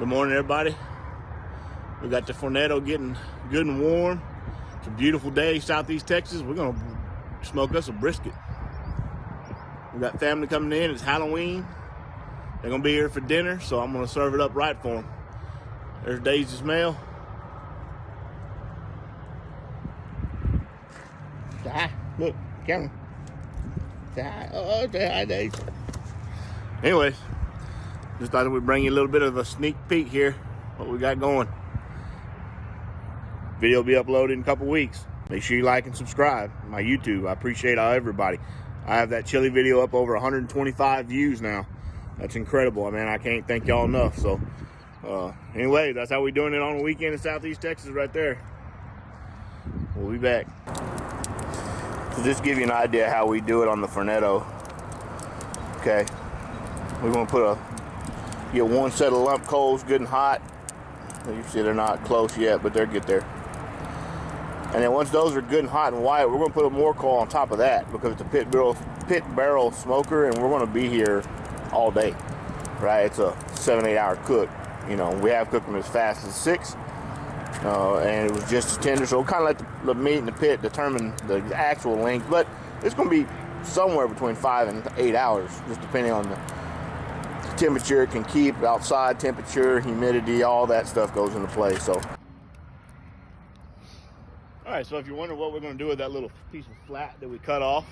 Good morning, everybody. We got the Fornetto getting good and warm. It's a beautiful day, Southeast Texas. We're gonna smoke us a brisket. We got family coming in. It's Halloween. They're gonna be here for dinner, so I'm gonna serve it up right for them. There's Daisy's mail. Say hi. Look, camera. Say hi. Oh, say hi, Daisy. Anyways, just thought we'd bring you a little bit of a sneak peek here, what we got going. Video will be uploaded in a couple weeks. Make sure you like and subscribe to my YouTube. I appreciate everybody. I have that chili video up over 125 views now. That's incredible. I mean, I can't thank y'all enough. So anyway, that's how we doing it on the weekend in Southeast Texas right there. We'll be back. So just give you an idea how we do it on the Fornetto. Okay, we're gonna get one set of lump coals good and hot. You see they're not close yet, but they'll get there. And then once those are good and hot and white, we're going to put more coal on top of that because it's a pit barrel smoker, and we're going to be here all day, right? It's a 7-8 hour cook. You know, we have cooked them as fast as 6, and it was just as tender. So we'll kind of let the meat in the pit determine the actual length, but it's going to be somewhere between 5 and 8 hours, just depending on the temperature it can keep, outside temperature, humidity, all that stuff goes into play. So all right, so if you're wondering what we're going to do with that little piece of flat that we cut off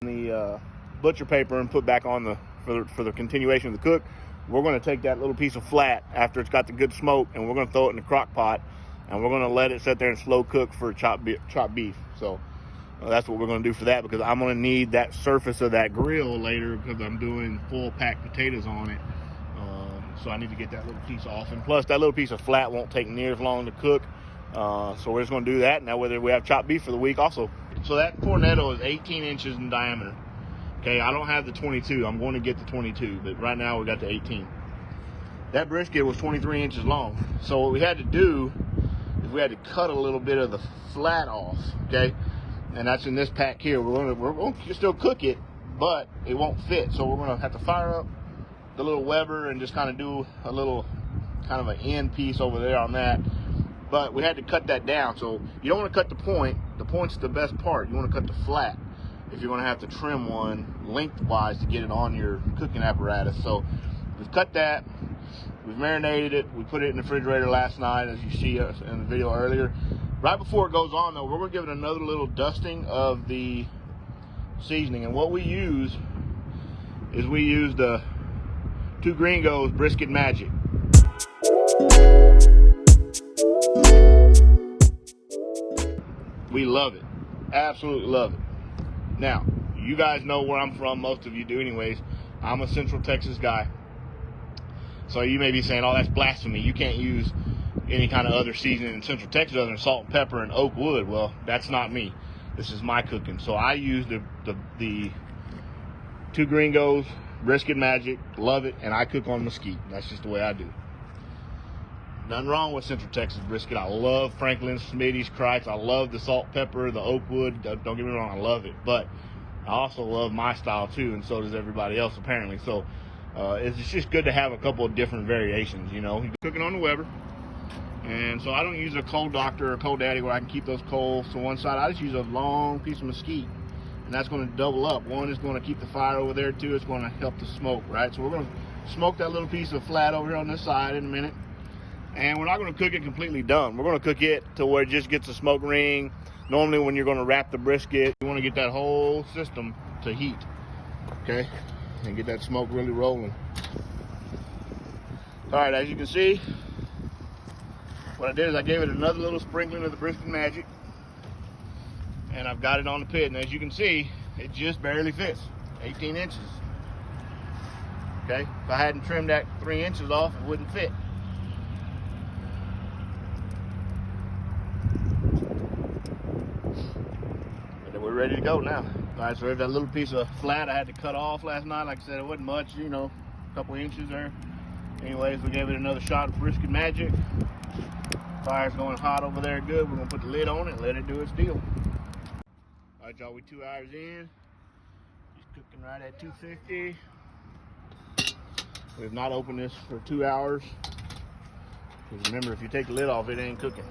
the butcher paper and put back on for the continuation of the cook, we're going to take that little piece of flat after it's got the good smoke, and we're going to throw it in the crock pot, and we're going to let it sit there and slow cook for chopped beef. So that's what we're going to do for that, because I'm going to need that surface of that grill later because I'm doing full packed potatoes on it. So I need to get that little piece off, and plus that little piece of flat won't take near as long to cook. So we're just going to do that. Now whether we have chopped beef for the week also. So that Fornetto is 18 inches in diameter. Okay, I don't have the 22. I'm going to get the 22, but right now we got the 18. That brisket was 23 inches long. So what we had to do is we had to cut a little bit of the flat off, okay? And that's in this pack here. We're going to still cook it, but it won't fit. So we're going to have to fire up the little Weber and just kind of do a little kind of an end piece over there on that. But we had to cut that down. So you don't want to cut the point. The point's the best part. You want to cut the flat if you're going to have to trim one lengthwise to get it on your cooking apparatus. So we've cut that. We've marinated it. We put it in the refrigerator last night, as you see in the video earlier. Right before it goes on, though, we're going to give it another little dusting of the seasoning. And what we use is the 2 Gringos Brisket Magic. We love it. Absolutely love it. Now, you guys know where I'm from. Most of you do anyways. I'm a Central Texas guy. So you may be saying, oh, that's blasphemy. You can't use any kind of other seasoning in Central Texas other than salt and pepper and oak wood. Well, that's not me. This is my cooking. So I use the 2 Gringos Brisket Magic. Love it. And I cook on mesquite. That's just the way I do. Nothing wrong with Central Texas brisket. I love Franklin, Smitty's, Crikes. I love the salt, pepper, the oak wood. Don't get me wrong, I love it. But I also love my style too, and so does everybody else apparently. So it's just good to have a couple of different variations, you know. Cooking on the Weber. And so I don't use a coal doctor or coal daddy where I can keep those coals to one side. I just use a long piece of mesquite, and that's going to double up. One is going to keep the fire over there. Two, it's going to help the smoke, right? So we're going to smoke that little piece of flat over here on this side in a minute. And we're not going to cook it completely done. We're going to cook it to where it just gets a smoke ring. Normally when you're going to wrap the brisket, you want to get that whole system to heat, okay? And get that smoke really rolling. All right, as you can see, what I did is I gave it another little sprinkling of the Brisket Magic. And I've got it on the pit. And as you can see, it just barely fits, 18 inches. Okay, if I hadn't trimmed that 3 inches off, it wouldn't fit. We're ready to go now. All right, so there's that little piece of flat I had to cut off last night. Like I said, it wasn't much, you know, a couple inches there. Anyways, we gave it another shot of Brisket Magic. Fire's going hot over there good. We're gonna put the lid on it and let it do its deal. All right, y'all, we 2 hours in. Just cooking right at 250. We have not opened this for 2 hours. Because remember, if you take the lid off, it ain't cooking.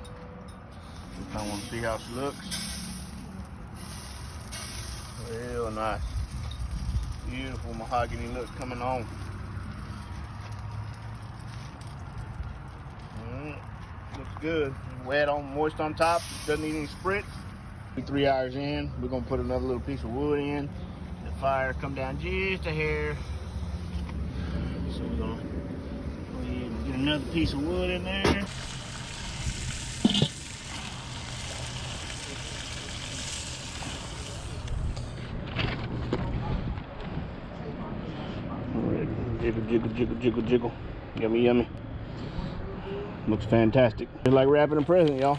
We kind of want to see how she looks. Real nice. Beautiful mahogany look coming on. Looks good. Wet on, moist on top. Doesn't need any spritz. 3 hours in, we're gonna put another little piece of wood in. The fire come down just a hair. So we're gonna go ahead and get another piece of wood in there. Jiggle, jiggle, jiggle, jiggle, jiggle. Yummy, yummy. Looks fantastic. Just like wrapping a present, y'all.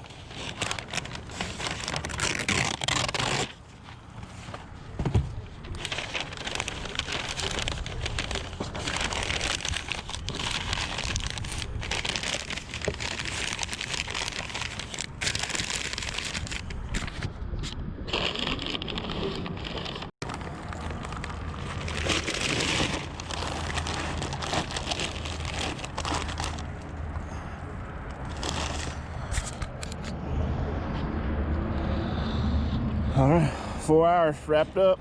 All right, 4 hours wrapped up.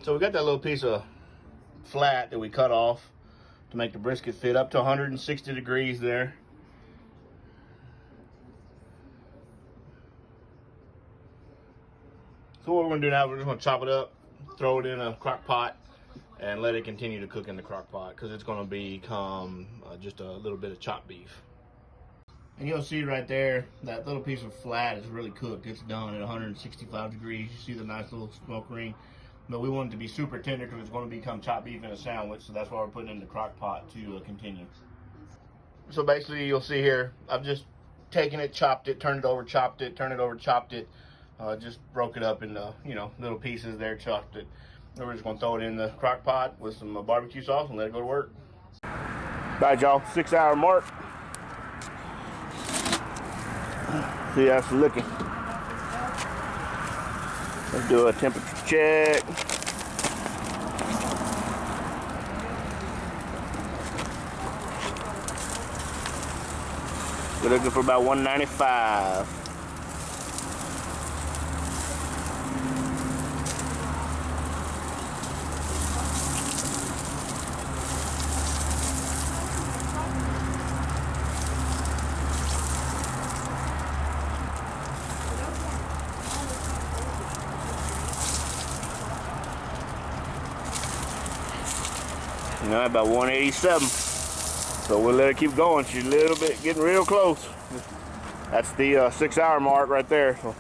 So we got that little piece of flat that we cut off to make the brisket fit up to 160 degrees there. So what we're gonna do now, we're just gonna chop it up, throw it in a crock pot, and let it continue to cook in the crock pot because it's gonna become just a little bit of chopped beef. And you'll see right there, that little piece of flat is really cooked. It's done at 165 degrees. You see the nice little smoke ring. But we want it to be super tender because it's going to become chopped beef in a sandwich. So that's why we're putting it in the crock pot to continue. So basically you'll see here, I've just taken it, chopped it, turned it over, chopped it, turned it over, chopped it. Just broke it up into, little pieces there, chopped it. And we're just going to throw it in the crock pot with some barbecue sauce and let it go to work. All right, y'all, 6 hour mark. See how it's looking. Let's do a temperature check. We're looking for about 195. About 187. So we'll let her keep going. She's a little bit getting real close. That's the 6 hour mark right there. So.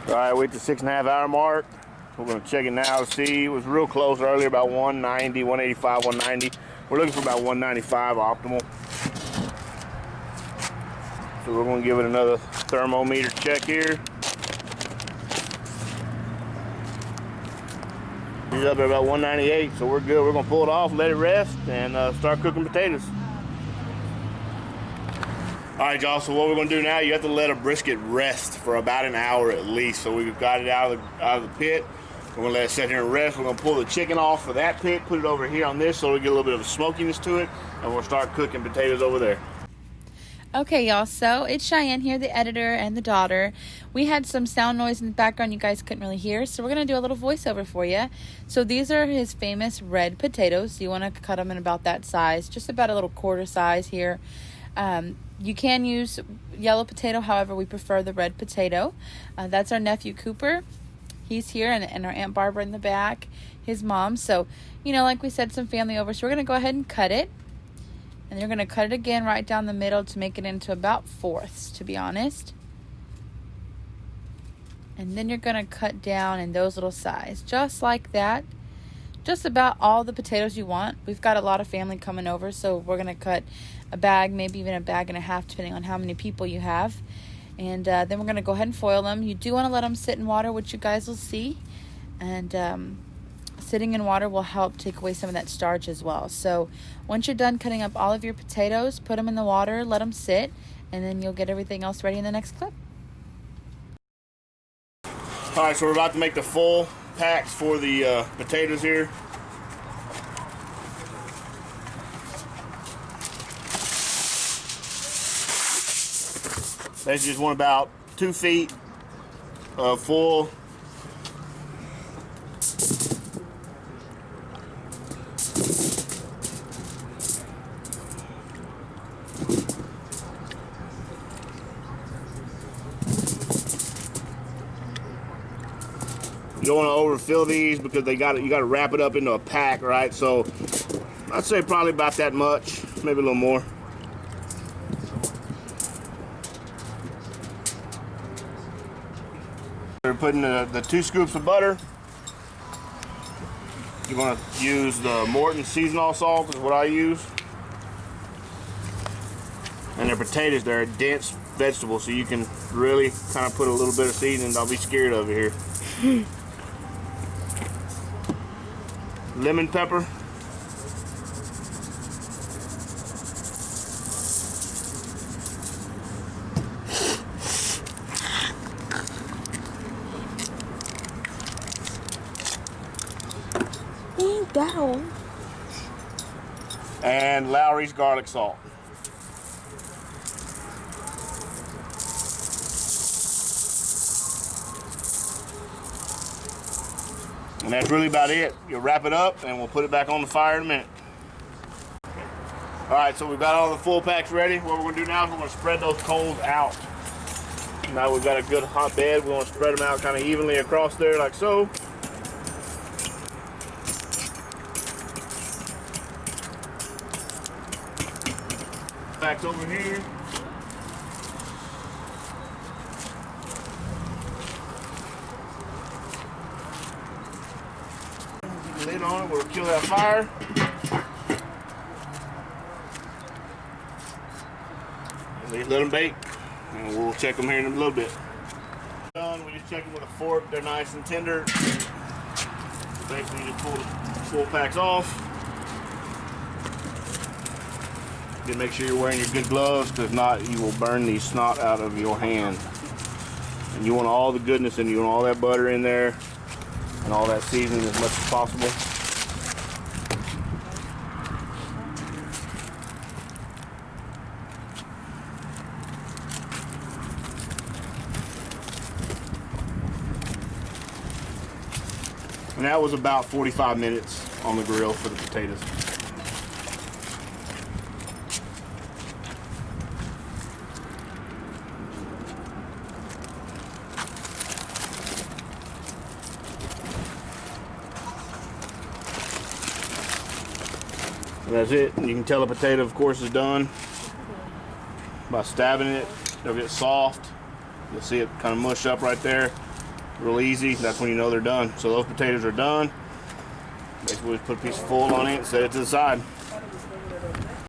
All right, we're at the 6.5 hour mark. We're gonna check it now to see. It was real close earlier, about 190, 185, 190. We're looking for about 195 optimal. So we're gonna give it another thermometer check here. She's up at about 198, so we're good. We're gonna pull it off, let it rest, and start cooking potatoes. All right, y'all, so what we're gonna do now, you have to let a brisket rest for about an hour at least. So we've got it out of the pit. We're gonna let it sit here and rest. We're gonna pull the chicken off of that pit, put it over here on this so we get a little bit of smokiness to it, and we'll start cooking potatoes over there. Okay, y'all, so it's Cheyenne here, the editor and the daughter. We had some sound noise in the background you guys couldn't really hear, so we're going to do a little voiceover for you. So these are his famous red potatoes. You want to cut them in about that size, just about a little quarter size here. You can use yellow potato, however, we prefer the red potato. That's our nephew Cooper. He's here, and our Aunt Barbara in the back, his mom. So, like we said, some family over, so we're going to go ahead and cut it. And you're going to cut it again right down the middle to make it into about fourths, to be honest. And then you're going to cut down in those little size, just like that. Just about all the potatoes you want. We've got a lot of family coming over, so we're going to cut a bag, maybe even a bag and a half, depending on how many people you have. And then we're going to go ahead and foil them. You do want to let them sit in water, which you guys will see. And sitting in water will help take away some of that starch as well. So once you're done cutting up all of your potatoes, put them in the water, let them sit, and then you'll get everything else ready in the next clip. All right, so we're about to make the full packs for the potatoes here. Basically just want about 2 feet of full you don't want to overfill these because you got to wrap it up into a pack, right? So I'd say probably about that much, maybe a little more. We're putting the 2 scoops of butter. You're going to use the Morton seasonal salt is what I use. And they're potatoes, they're a dense vegetable, so you can really kind of put a little bit of seasoning. Don't be scared of it here. Lemon pepper. Ain't that old? And Lowry's garlic salt. And that's really about it. You'll wrap it up and we'll put it back on the fire in a minute. All right, so we've got all the full packs ready. What we're gonna do now is we're gonna spread those coals out. Now we've got a good hot bed. We wanna spread them out kind of evenly across there like so. Packs over here. Lid on it, we'll kill that fire. Let them bake, and we'll check them here in a little bit. Done, we just check them with a fork. They're nice and tender. Basically, just pull the full packs off. You make sure you're wearing your good gloves, because if not, you will burn the snot out of your hand. And you want all the goodness, and you want all that butter in there, and all that seasoning as much as possible. And that was about 45 minutes on the grill for the potatoes. And that's it. You can tell a potato, of course, is done by stabbing it. They'll get soft. You'll see it kind of mush up right there. Real easy. That's when you know they're done. So those potatoes are done. Basically, just put a piece of foil on it and set it to the side.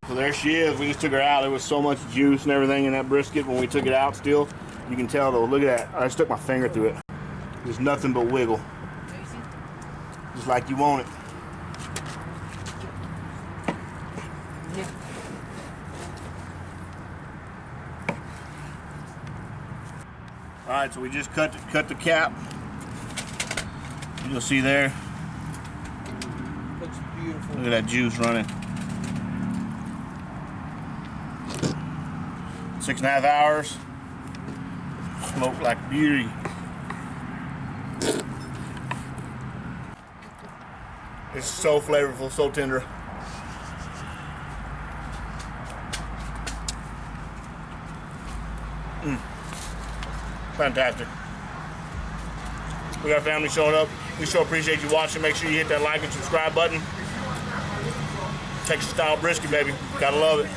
So there she is. We just took her out. There was so much juice and everything in that brisket when we took it out still. You can tell though. Look at that. I just stuck my finger through it. There's nothing but wiggle. Just like you want it. All right, so we just cut the cap. You'll see there. Looks beautiful. Look at that juice running. 6.5 hours. Smoked like beauty. It's so flavorful, so tender. Fantastic. We got family showing up. We sure appreciate you watching. Make sure you hit that like and subscribe button. Texas style brisket, baby. Gotta love it.